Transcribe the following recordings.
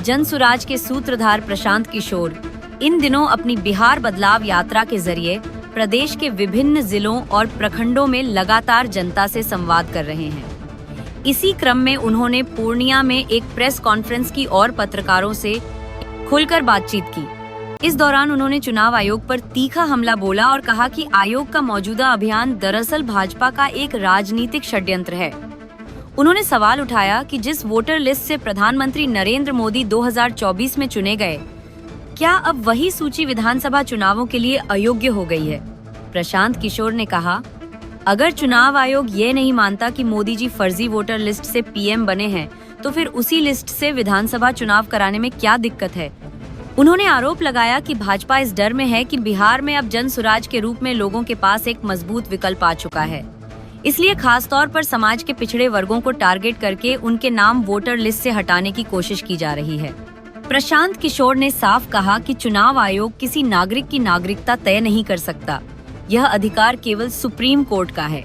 जनसुराज के सूत्रधार प्रशांत किशोर इन दिनों अपनी बिहार बदलाव यात्रा के जरिए प्रदेश के विभिन्न जिलों और प्रखंडों में लगातार जनता से संवाद कर रहे हैं। इसी क्रम में उन्होंने पूर्णिया में एक प्रेस कॉन्फ्रेंस की और पत्रकारों से खुलकर बातचीत की। इस दौरान उन्होंने चुनाव आयोग पर तीखा हमला बोला और कहा कि आयोग का मौजूदा अभियान दरअसल भाजपा का एक राजनीतिक षड्यंत्र है। उन्होंने सवाल उठाया कि जिस वोटर लिस्ट से प्रधानमंत्री नरेंद्र मोदी 2024 में चुने गए, क्या अब वही सूची विधानसभा चुनावों के लिए अयोग्य हो गई है? प्रशांत किशोर ने कहा, अगर चुनाव आयोग ये नहीं मानता कि मोदी जी फर्जी वोटर लिस्ट से पीएम बने हैं, तो फिर उसी लिस्ट से विधानसभा चुनाव कराने में क्या दिक्कत है? उन्होंने आरोप लगाया कि भाजपा इस डर में है कि बिहार में अब जनसुराज के रूप में लोगों के पास एक मजबूत विकल्प आ चुका है, इसलिए खासतौर पर समाज के पिछड़े वर्गों को टारगेट करके उनके नाम वोटर लिस्ट से हटाने की कोशिश की जा रही है। प्रशांत किशोर ने साफ कहा कि चुनाव आयोग किसी नागरिक की नागरिकता तय नहीं कर सकता, यह अधिकार केवल सुप्रीम कोर्ट का है।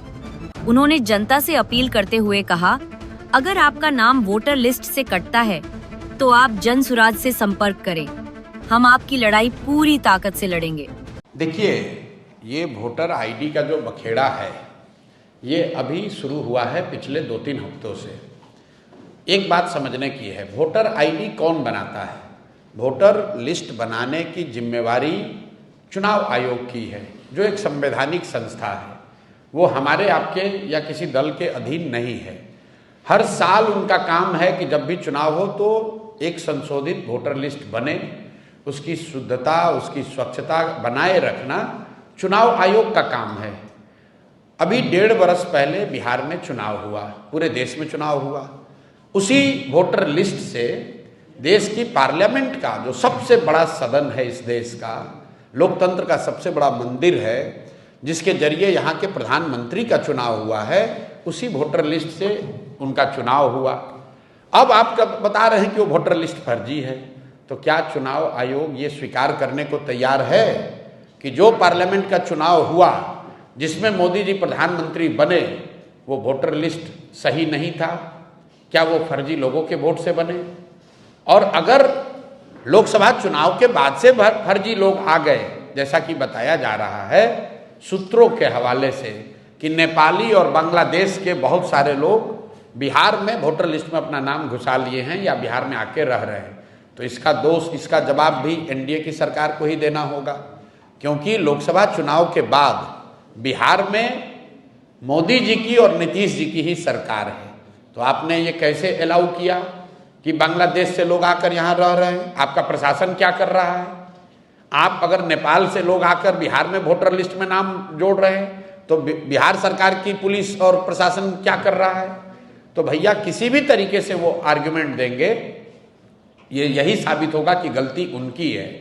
उन्होंने जनता से अपील करते हुए कहा, अगर आपका नाम वोटर लिस्ट से कटता है तो आप जनसुराज से संपर्क करें, हम आपकी लड़ाई पूरी ताकत से लड़ेंगे। देखिए, ये वोटर आईडी का जो बखेड़ा है ये अभी शुरू हुआ है पिछले 2-3 हफ्तों से। एक बात समझने की है, वोटर आईडी कौन बनाता है? वोटर लिस्ट बनाने की जिम्मेवारी चुनाव आयोग की है, जो एक संवैधानिक संस्था है। वो हमारे आपके या किसी दल के अधीन नहीं है। हर साल उनका काम है कि जब भी चुनाव हो तो एक संशोधित वोटर लिस्ट बने, उसकी शुद्धता, उसकी स्वच्छता बनाए रखना चुनाव आयोग का काम है। अभी 1.5 वर्ष पहले बिहार में चुनाव हुआ, पूरे देश में चुनाव हुआ। उसी वोटर लिस्ट से देश की पार्लियामेंट का जो सबसे बड़ा सदन है, इस देश का लोकतंत्र का सबसे बड़ा मंदिर है, जिसके जरिए यहाँ के प्रधानमंत्री का चुनाव हुआ है, उसी वोटर लिस्ट से उनका चुनाव हुआ। अब आप बता रहे हैं कि वो वोटर लिस्ट फर्जी है, तो क्या चुनाव आयोग ये स्वीकार करने को तैयार है कि जो पार्लियामेंट का चुनाव हुआ जिसमें मोदी जी प्रधानमंत्री बने, वो वोटर लिस्ट सही नहीं था? क्या वो फर्जी लोगों के वोट से बने? और अगर लोकसभा चुनाव के बाद से फर्जी लोग आ गए, जैसा कि बताया जा रहा है सूत्रों के हवाले से कि नेपाली और बांग्लादेश के बहुत सारे लोग बिहार में वोटर लिस्ट में अपना नाम घुसा लिए हैं या बिहार में आके रह रहे हैं, तो इसका दोष, इसका जवाब भी एनडीए की सरकार को ही देना होगा। क्योंकि लोकसभा चुनाव के बाद बिहार में मोदी जी की और नीतीश जी की ही सरकार है, तो आपने ये कैसे अलाउ किया कि बांग्लादेश से लोग आकर यहाँ रह रहे हैं? आपका प्रशासन क्या कर रहा है? आप अगर नेपाल से लोग आकर बिहार में वोटर लिस्ट में नाम जोड़ रहे हैं तो बिहार सरकार की पुलिस और प्रशासन क्या कर रहा है? तो भैया, किसी भी तरीके से वो आर्ग्यूमेंट देंगे, ये यही साबित होगा कि गलती उनकी है।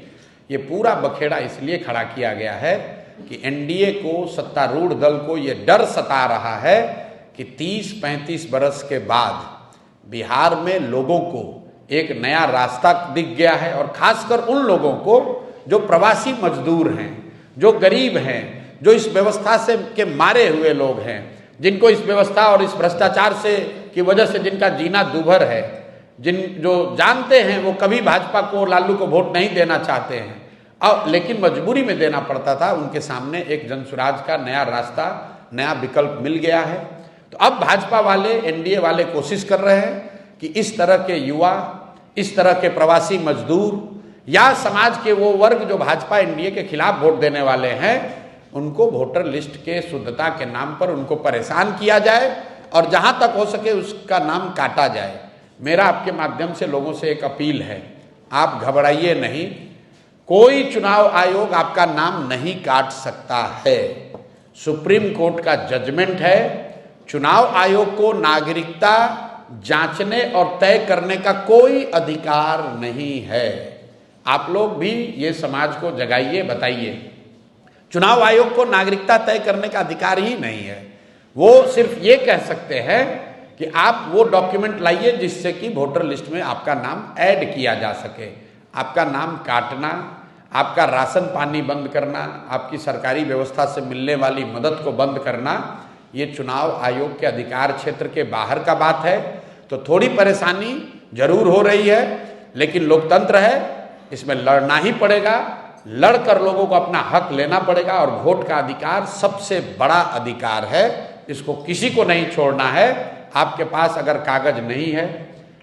ये पूरा बखेड़ा इसलिए खड़ा किया गया है कि एनडीए को, सत्तारूढ़ दल को ये डर सता रहा है कि 30-35 बरस के बाद बिहार में लोगों को एक नया रास्ता दिख गया है, और खासकर उन लोगों को जो प्रवासी मजदूर हैं, जो गरीब हैं, जो इस व्यवस्था से के मारे हुए लोग हैं, जिनको इस व्यवस्था और इस भ्रष्टाचार से की वजह से जिनका जीना दूभर है, जो जानते हैं वो कभी भाजपा को, लालू को वोट नहीं देना चाहते हैं, अब लेकिन मजबूरी में देना पड़ता था, उनके सामने एक जनसुराज का नया रास्ता, नया विकल्प मिल गया है। तो अब भाजपा वाले, एनडीए वाले कोशिश कर रहे हैं कि इस तरह के युवा, इस तरह के प्रवासी मजदूर या समाज के वो वर्ग जो भाजपा एनडीए के खिलाफ वोट देने वाले हैं, उनको वोटर लिस्ट के शुद्धता के नाम पर उनको परेशान किया जाए और जहां तक हो सके उसका नाम काटा जाए। मेरा आपके माध्यम से लोगों से एक अपील है, आप घबराइए नहीं, कोई चुनाव आयोग आपका नाम नहीं काट सकता है। सुप्रीम कोर्ट का जजमेंट है, चुनाव आयोग को नागरिकता जांचने और तय करने का कोई अधिकार नहीं है। आप लोग भी ये समाज को जगाइए, बताइए, चुनाव आयोग को नागरिकता तय करने का अधिकार ही नहीं है। वो सिर्फ ये कह सकते हैं कि आप वो डॉक्यूमेंट लाइए जिससे कि वोटर लिस्ट में आपका नाम ऐड किया जा सके। आपका नाम काटना, आपका राशन पानी बंद करना, आपकी सरकारी व्यवस्था से मिलने वाली मदद को बंद करना, ये चुनाव आयोग के अधिकार क्षेत्र के बाहर का बात है। तो थोड़ी परेशानी जरूर हो रही है, लेकिन लोकतंत्र है, इसमें लड़ना ही पड़ेगा, लड़कर लोगों को अपना हक लेना पड़ेगा। और वोट का अधिकार सबसे बड़ा अधिकार है, इसको किसी को नहीं छोड़ना है। आपके पास अगर कागज नहीं है,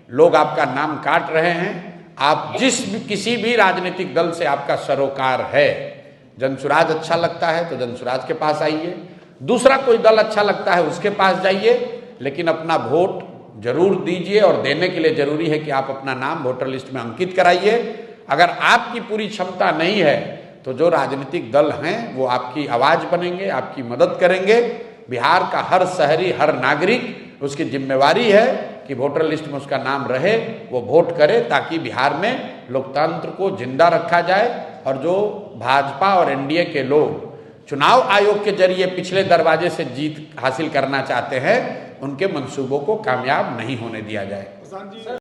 लोग आपका नाम काट रहे हैं, आप किसी भी राजनीतिक दल से आपका सरोकार है, जनसुराज अच्छा लगता है तो जनसुराज के पास आइए, दूसरा कोई दल अच्छा लगता है उसके पास जाइए, लेकिन अपना वोट जरूर दीजिए। और देने के लिए जरूरी है कि आप अपना नाम वोटर लिस्ट में अंकित कराइए। अगर आपकी पूरी क्षमता नहीं है तो जो राजनीतिक दल हैं वो आपकी आवाज बनेंगे, आपकी मदद करेंगे। बिहार का हर शहरी, हर नागरिक, उसकी जिम्मेवारी है कि वोटर लिस्ट में उसका नाम रहे, वो वोट करे, ताकि बिहार में लोकतंत्र को जिंदा रखा जाए। और जो भाजपा और एनडीए के लोग चुनाव आयोग के जरिए पिछले दरवाजे से जीत हासिल करना चाहते हैं, उनके मंसूबों को कामयाब नहीं होने दिया जाए।